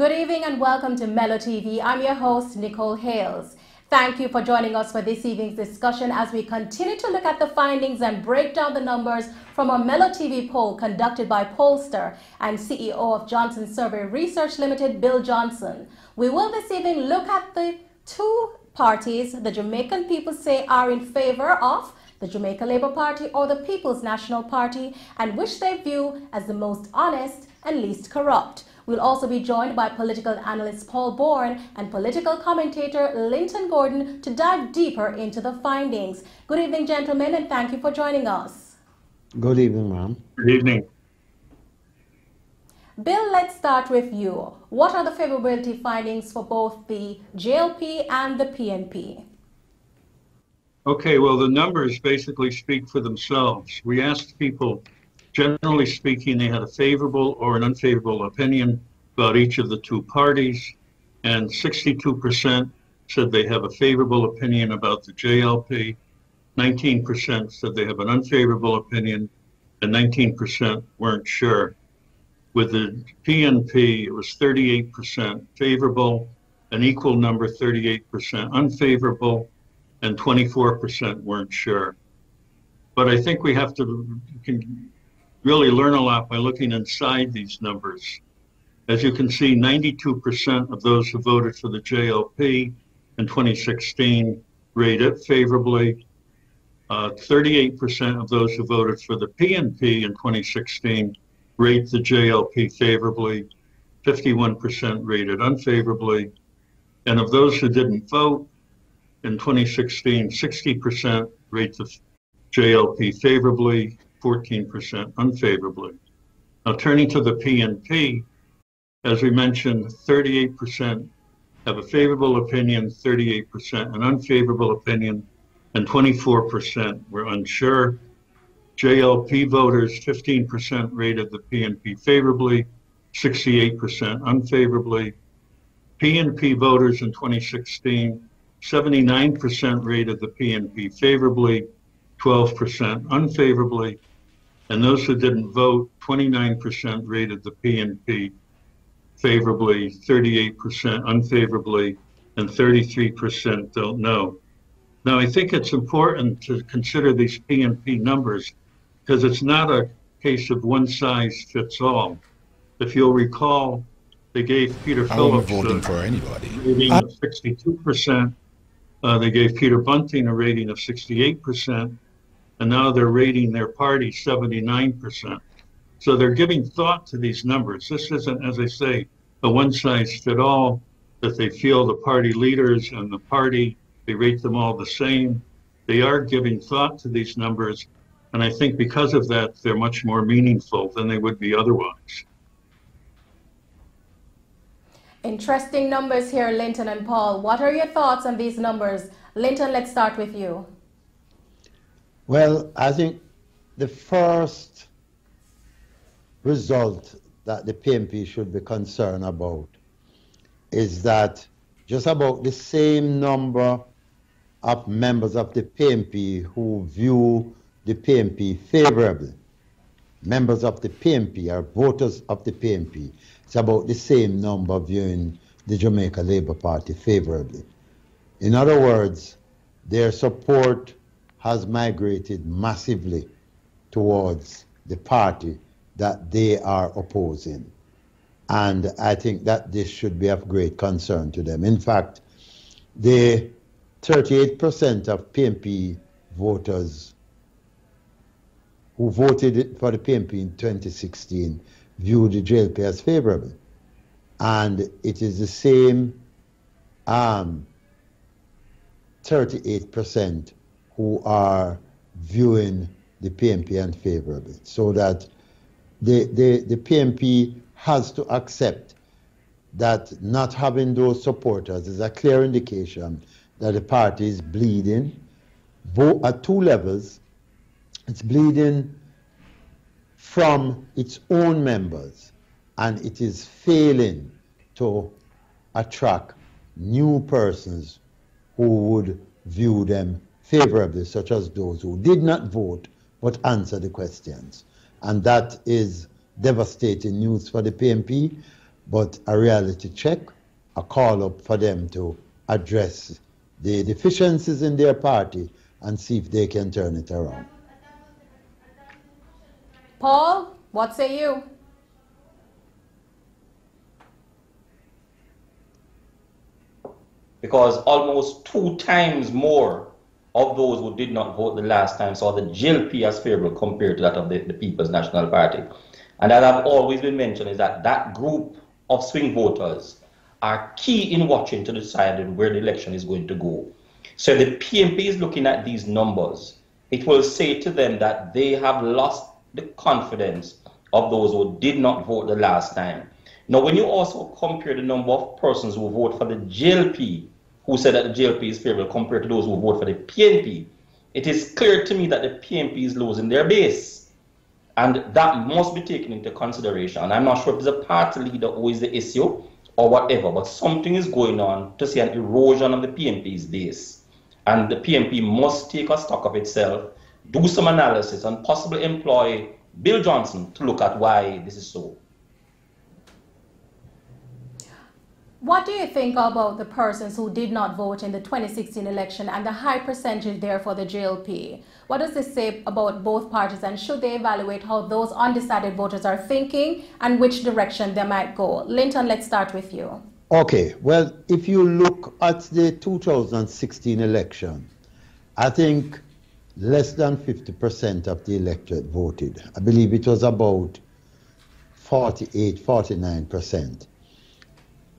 Good evening and welcome to Mello TV. I'm your host, Nicole Hales. Thank you for joining us for this evening's discussion as we continue to look at the findings and break down the numbers from our Mello TV poll conducted by pollster and CEO of Johnson Survey Research Limited, Bill Johnson. We will this evening look at the two parties the Jamaican people say are in favor of, the Jamaica Labour Party or the People's National Party, and which they view as the most honest and least corrupt. We'll also be joined by political analyst Paul Bourne and political commentator Linton Gordon to dive deeper into the findings. Good evening, gentlemen, and thank you for joining us. Good evening, ma'am. Good evening. Bill, let's start with you. What are the favorability findings for both the JLP and the PNP? Okay, well, the numbers basically speak for themselves. We asked people, generally speaking, they had a favorable or an unfavorable opinion about each of the two parties, and 62% said they have a favorable opinion about the JLP, 19% said they have an unfavorable opinion, and 19% weren't sure. With the PNP, it was 38% favorable, an equal number 38% unfavorable, and 24% weren't sure. But I think we have to really learn a lot by looking inside these numbers. As you can see, 92% of those who voted for the JLP in 2016 rated it favorably. 38% of those who voted for the PNP in 2016 rate the JLP favorably. 51% rated unfavorably. And of those who didn't vote in 2016, 60% rate the JLP favorably, 14% unfavorably. Now turning to the PNP, as we mentioned, 38% have a favorable opinion, 38% an unfavorable opinion, and 24% were unsure. JLP voters, 15% rated the PNP favorably, 68% unfavorably. PNP voters in 2016, 79% rated the PNP favorably, 12% unfavorably, and those who didn't vote, 29% rated the PNP favorably, 38% unfavorably, and 33% don't know. Now, I think it's important to consider these PNP numbers because it's not a case of one size fits all. If you'll recall, they gave Peter Phillips a rating of 62%. They gave Peter Bunting a rating of 68%, and now they're rating their party 79%. So they're giving thought to these numbers. This isn't, as I say, a one-size-fits-all, that they feel the party leaders and the party, they rate them all the same. They are giving thought to these numbers, and I think because of that, they're much more meaningful than they would be otherwise. Interesting numbers here, Linton and Paul. What are your thoughts on these numbers? Linton, let's start with you. Well, I think the first result that the PNP should be concerned about is that just about the same number of members of the PNP who view the PNP favorably, members of the PNP or voters of the PNP, it's about the same number viewing the Jamaica Labour Party favorably. In other words, their support has migrated massively towards the party that they are opposing. And I think that this should be of great concern to them. In fact, the 38% of PNP voters who voted for the PNP in 2016 view the JLP as favorable. And it is the same 38% who are viewing the PNP unfavorably. So that the PNP has to accept that not having those supporters is a clear indication that the party is bleeding at two levels. It's bleeding from its own members, and it is failing to attract new persons who would view them favorably, such as those who did not vote but answer the questions. And that is devastating news for the PNP. but a reality check, a call up for them to address the deficiencies in their party and see if they can turn it around. Paul, what say you? Because almost 2 times more of those who did not vote the last time saw the JLP as favorable compared to that of the People's National Party. And as I've always been mentioned is that that group of swing voters are key in watching to decide where the election is going to go. So the PNP is looking at these numbers. It will say to them that they have lost the confidence of those who did not vote the last time. Now, when you also compare the number of persons who vote for the JLP, who said that the JLP is favorable compared to those who vote for the PNP, it is clear to me that the PNP is losing their base. And that must be taken into consideration. I'm not sure if there's a party leader who is the issue or whatever, but something is going on to see an erosion of the PNP's base. And the PNP must take a stock of itself, do some analysis, and possibly employ Bill Johnson to look at why this is so. What do you think about the persons who did not vote in the 2016 election and the high percentage there for the JLP? What does this say about both parties, and should they evaluate how those undecided voters are thinking and which direction they might go? Linton, let's start with you. Okay, well, if you look at the 2016 election, I think less than 50% of the electorate voted. I believe it was about 49%.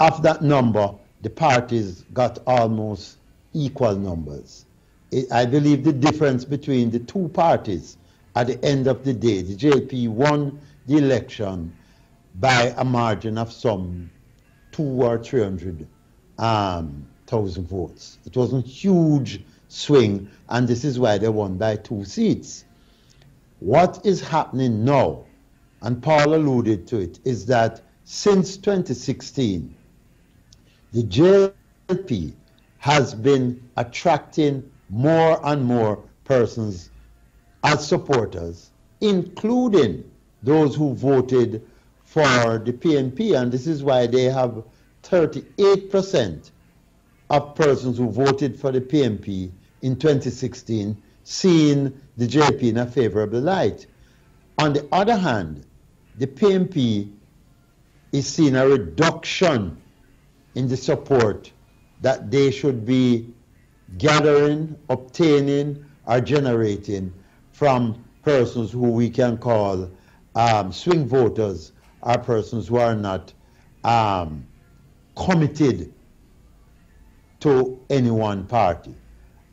Of that number, the parties got almost equal numbers. I believe the difference between the two parties at the end of the day, the JLP won the election by a margin of some 200,000 or 300,000 votes. It wasn't a huge swing, and this is why they won by 2 seats. What is happening now, and Paul alluded to it, is that since 2016, the JLP has been attracting more and more persons as supporters, including those who voted for the PNP, and this is why they have 38% of persons who voted for the PNP in 2016 seeing the JLP in a favorable light. On the other hand, the PNP is seeing a reduction in the support that they should be gathering, obtaining, or generating from persons who we can call swing voters, or persons who are not committed to any one party.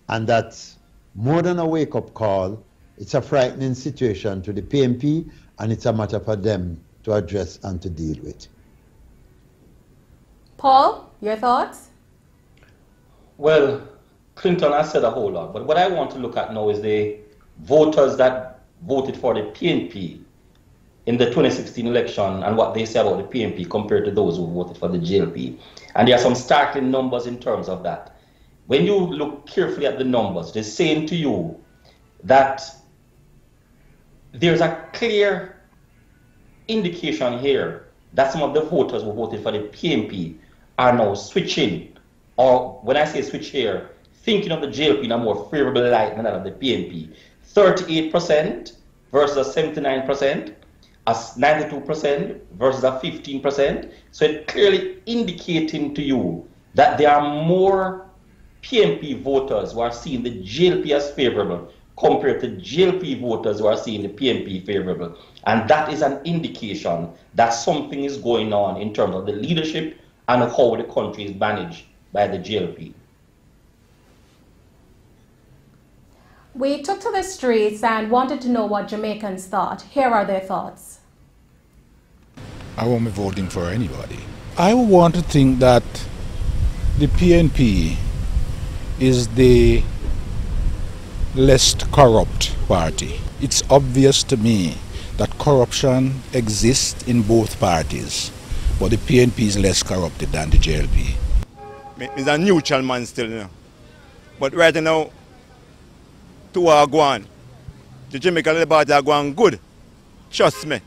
And that's more than a wake-up call. It's a frightening situation to the PNP, and it's a matter for them to address and to deal with. Paul, your thoughts? Well, Clinton has said a whole lot, but what I want to look at now is the voters that voted for the PNP in the 2016 election and what they say about the PNP compared to those who voted for the JLP. And there are some startling numbers in terms of that. When you look carefully at the numbers, they're saying to you that there's a clear indication here that some of the voters who voted for the PNP are now switching, or when I say switch here, thinking of the JLP in a more favorable light than that of the PNP. 38% versus 79%, as 92% versus a 15%. So it clearly indicating to you that there are more PNP voters who are seeing the JLP as favorable compared to JLP voters who are seeing the PNP favorable. And that is an indication that something is going on in terms of the leadership and how the country is managed by the JLP. We took to the streets and wanted to know what Jamaicans thought. Here are their thoughts. I won't be voting for anybody. I want to think that the PNP is the less corrupt party. It's obvious to me that corruption exists in both parties, but the PNP is less corrupted than the JLP. He's a neutral man still, you know. But right now, two are going. The Jamaican Liberty are going good. Trust me.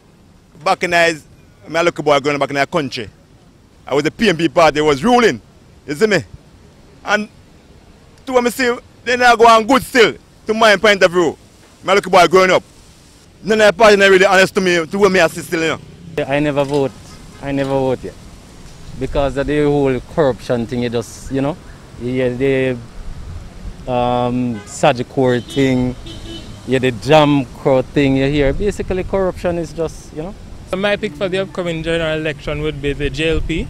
Back in the days, I look boy going back in the country. I was the PNP party was ruling. You see me? And to what me see, they not go on good still, to my point of view. My little boy growing up. None of the party not really honest to me, to what me assist still, you know. I never vote. I never vote yet. Because of the whole corruption thing, you just, you know, the Sagicor thing, the Jam crowd thing you hear. Basically, corruption is just, you know. My pick for the upcoming general election would be the JLP.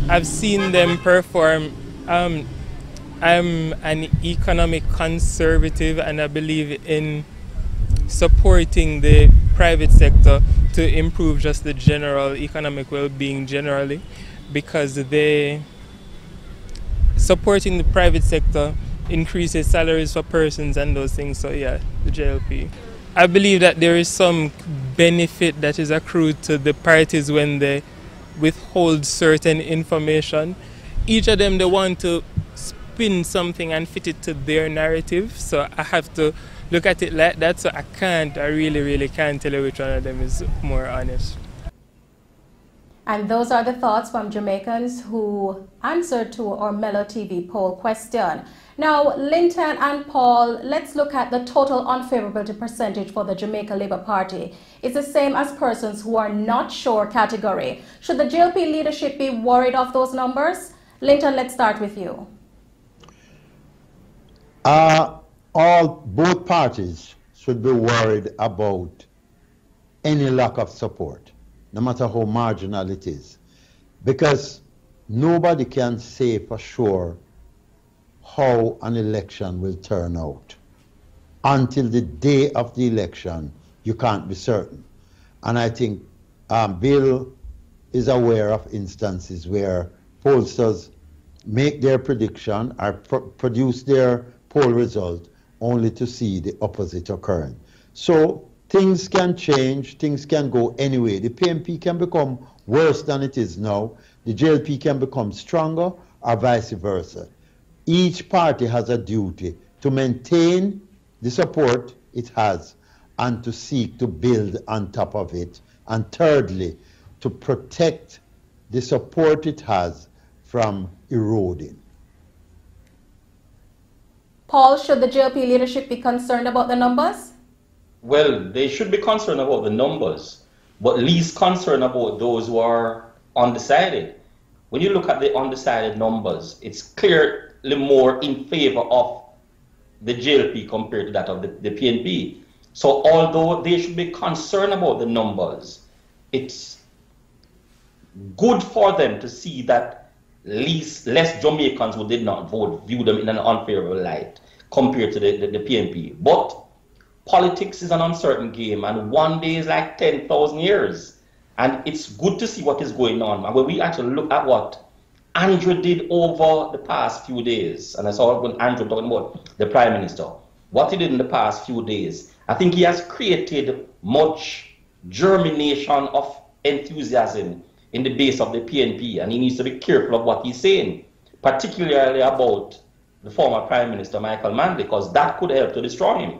I've seen them perform. I'm an economic conservative, and I believe in supporting the private sector to improve just the general economic well-being generally, because supporting the private sector increases salaries for persons and those things. So yeah, the JLP. I believe that there is some benefit that is accrued to the parties when they withhold certain information. Each of them, they want to spin something and fit it to their narrative. So I have to look at it like that. So I really can't tell you which one of them is more honest. And those are the thoughts from Jamaicans who answered to our Mello TV poll question. Now, Linton and Paul, let's look at the total unfavorability percentage for the Jamaica Labour Party. It's the same as persons who are not sure category. Should the JLP leadership be worried of those numbers? Linton, let's start with you. Both parties should be worried about any lack of support, no matter how marginal it is, because nobody can say for sure how an election will turn out. Until the day of the election, you can't be certain. And I think Bill is aware of instances where pollsters make their prediction or produce their poll result only to see the opposite occurring. So things can change, things can go anyway. The PNP can become worse than it is now. The JLP can become stronger or vice versa. Each party has a duty to maintain the support it has and to seek to build on top of it. And thirdly, to protect the support it has from eroding. Paul, should the JLP leadership be concerned about the numbers? Well, they should be concerned about the numbers, but least concerned about those who are undecided. When you look at the undecided numbers, it's clearly more in favor of the JLP compared to that of the PNP. So although they should be concerned about the numbers, it's good for them to see that less Jamaicans who did not vote view them in an unfavorable light compared to the PNP. But politics is an uncertain game, and one day is like 10,000 years. And it's good to see what is going on. And when we actually look at what Andrew did over the past few days, and I saw when Andrew talking about the Prime Minister, what he did in the past few days, I think he has created much germination of enthusiasm in the base of the PNP, and he needs to be careful of what he's saying, particularly about the former Prime Minister Michael Mann, because that could help to destroy him.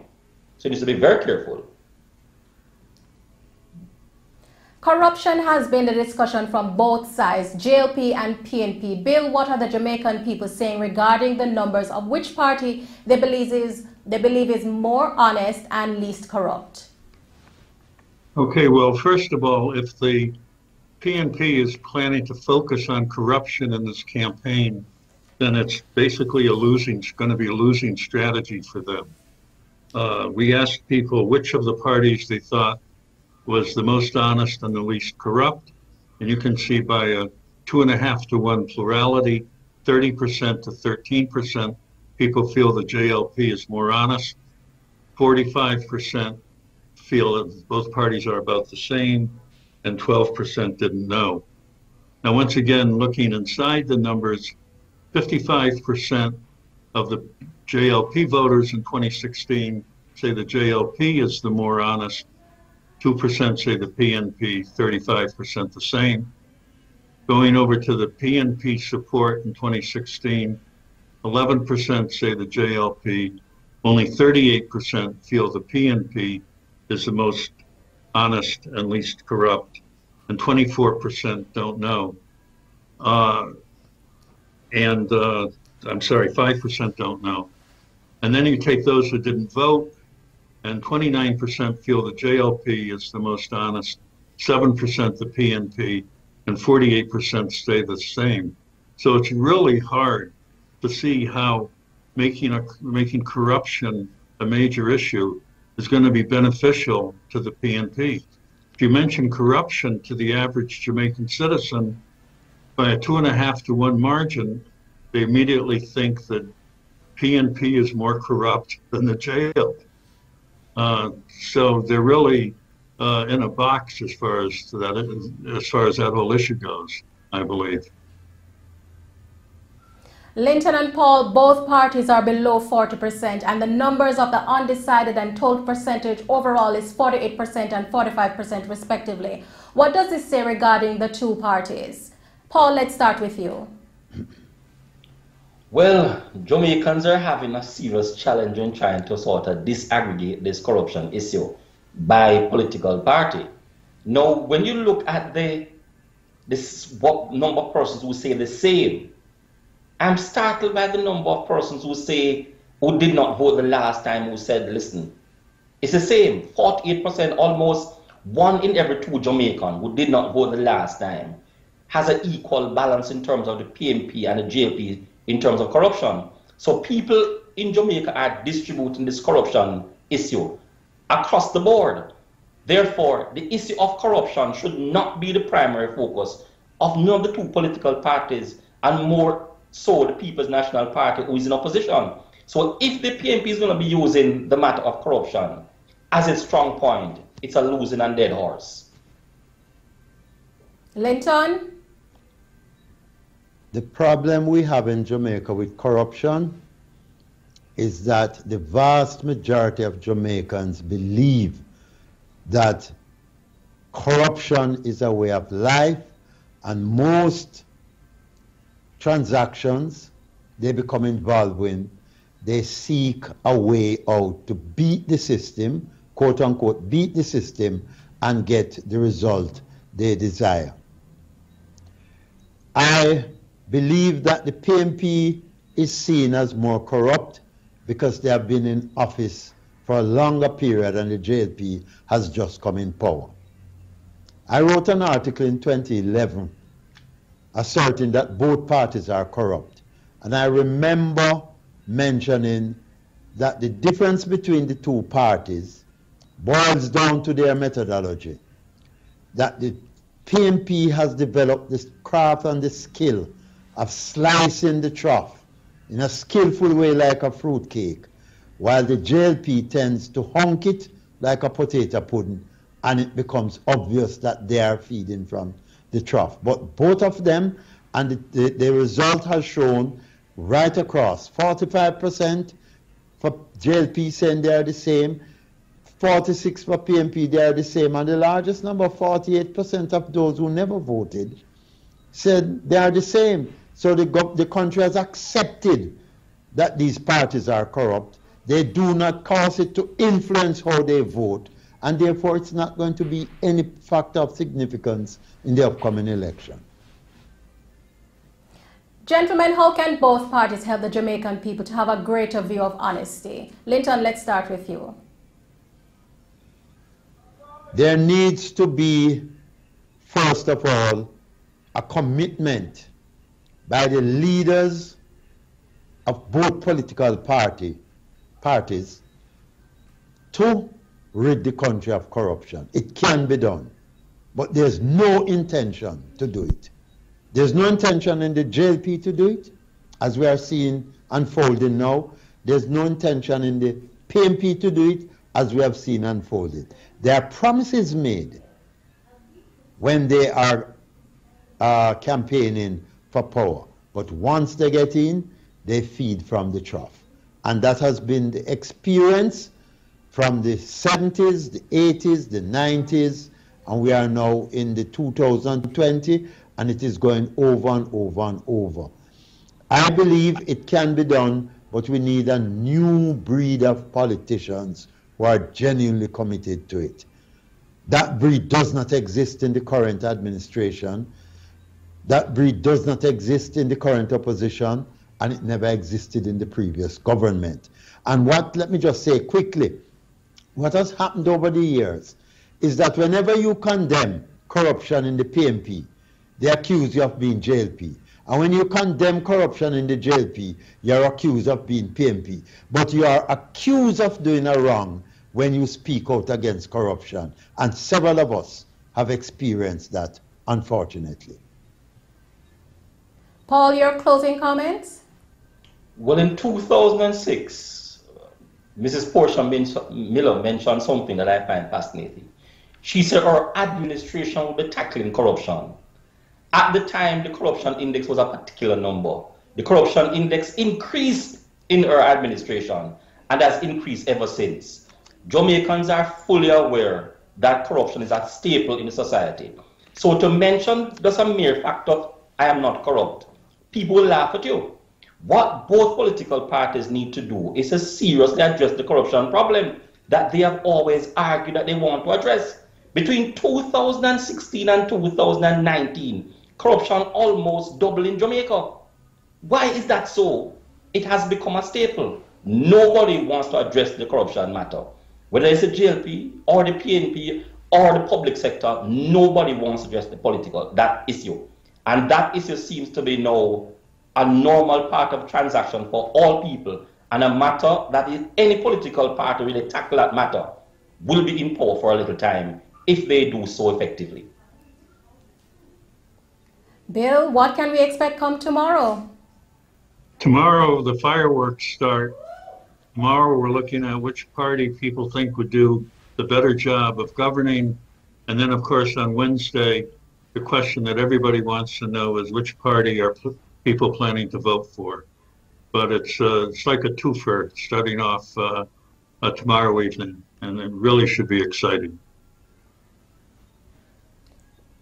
So he needs to be very careful. Corruption has been the discussion from both sides, JLP and PNP. Bill, what are the Jamaican people saying regarding the numbers of which party they believe is more honest and least corrupt? Okay, well, first of all, if the PNP is planning to focus on corruption in this campaign, then it's basically going to be a losing strategy for them. We asked people which of the parties they thought was the most honest and the least corrupt, and you can see by a 2.5 to 1 plurality, 30% to 13%, people feel the JLP is more honest. 45% feel that both parties are about the same, and 12% didn't know. Now, once again, looking inside the numbers, 55% of the JLP voters in 2016 say the JLP is the more honest, 2% say the PNP, 35% the same. Going over to the PNP support in 2016, 11% say the JLP, only 38% feel the PNP is the most honest and least corrupt. and 24% don't know. I'm sorry, 5% don't know. And then you take those who didn't vote, and 29% feel the JLP is the most honest, 7% the PNP, and 48% stay the same. So it's really hard to see how making corruption a major issue is going to be beneficial to the PNP. If you mention corruption to the average Jamaican citizen by a 2.5 to 1 margin, they immediately think that PNP is more corrupt than the jail. So they're really in a box as far as that whole issue goes, I believe. Linton and Paul, both parties are below 40%, and the numbers of the undecided and total percentage overall is 48% and 45% respectively. What does this say regarding the two parties? Paul, let's start with you. Well, Jamaicans are having a serious challenge in trying to sort of disaggregate this corruption issue by political party. Now, when you look at what number of persons who say the same, I'm startled by the number of persons who did not vote the last time, who said, listen, it's the same, 48%, almost 1 in every 2 Jamaicans who did not vote the last time has an equal balance in terms of the PNP and the JLP in terms of corruption. So people in Jamaica are distributing this corruption issue across the board. Therefore, the issue of corruption should not be the primary focus of none of the 2 political parties, and more so the People's National Party, who is in opposition. So if the PNP is going to be using the matter of corruption as its strong point, it's a losing and dead horse. Linton? The problem we have in Jamaica with corruption is that the vast majority of Jamaicans believe that corruption is a way of life, and most transactions they become involved in, they seek a way out to beat the system, quote unquote, beat the system and get the result they desire. I believe that the PNP is seen as more corrupt because they have been in office for a longer period and the JLP has just come in power. I wrote an article in 2011 asserting that both parties are corrupt. And I remember mentioning that the difference between the 2 parties boils down to their methodology. That the PNP has developed this craft and the skill of slicing the trough in a skillful way like a fruit cake, while the JLP tends to hunk it like a potato pudding, and it becomes obvious that they are feeding from the trough. But both of them, and the result has shown right across, 45% for JLP saying they are the same, 46% for PNP they are the same, and the largest number, 48% of those who never voted, said they are the same. So the country has accepted that these parties are corrupt. They do not cause it to influence how they vote, and therefore it's not going to be any factor of significance in the upcoming election. Gentlemen, how can both parties help the Jamaican people to have a greater view of honesty? Linton, let's start with you. There needs to be, first of all, a commitment by the leaders of both political parties to rid the country of corruption. It can be done, but there's no intention to do it. There's no intention in the JLP to do it, as we are seeing unfolding now. There's no intention in the PNP to do it, as we have seen unfolded. There are promises made when they are campaigning for power, but once they get in, they feed from the trough. And that has been the experience from the 70s, the 80s, the 90s, and we are now in the 2020, and it is going over and over and over. I believe it can be done, but we need a new breed of politicians who are genuinely committed to it. That breed does not exist in the current administration. That breed does not exist in the current opposition, and it never existed in the previous government. And let me just say quickly, what has happened over the years is that whenever you condemn corruption in the PNP, they accuse you of being JLP. And when you condemn corruption in the JLP, you're accused of being PNP. But you are accused of doing a wrong when you speak out against corruption. And several of us have experienced that, unfortunately. Paul, your closing comments? Well, in 2006, Mrs. Portia Mello mentioned something that I find fascinating. She said our administration will be tackling corruption. At the time, the corruption index was a particular number. The corruption index increased in her administration and has increased ever since. Jamaicans are fully aware that corruption is a staple in the society. So to mention just a mere fact of I am not corrupt, people will laugh at you. What both political parties need to do is to seriously address the corruption problem that they have always argued that they want to address. Between 2016 and 2019, corruption almost doubled in Jamaica. Why is that so? It has become a staple. Nobody wants to address the corruption matter. Whether it's the JLP or the PNP or the public sector, nobody wants to address that issue. And that issue seems to be now a normal part of transaction for all people, and a matter that if any political party really tackle that matter will be in power for a little time if they do so effectively. Bill, what can we expect come tomorrow? Tomorrow, the fireworks start. Tomorrow, we're looking at which party people think would do the better job of governing. And then, of course, on Wednesday, the question that everybody wants to know is which party are people planning to vote for. But it's like a twofer starting off tomorrow evening, and it really should be exciting.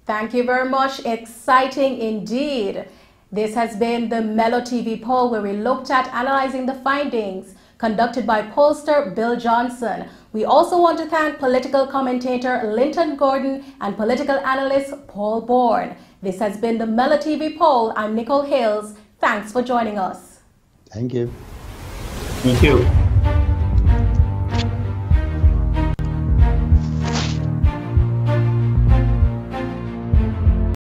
Thank you very much. Exciting indeed. This has been the Mello TV poll, where we looked at analyzing the findings conducted by pollster Bill Johnson. We also want to thank political commentator Linton Gordon and political analyst Paul Bourne. This has been the Mello TV poll. I'm Nicole Hales. Thanks for joining us. Thank you. Thank you.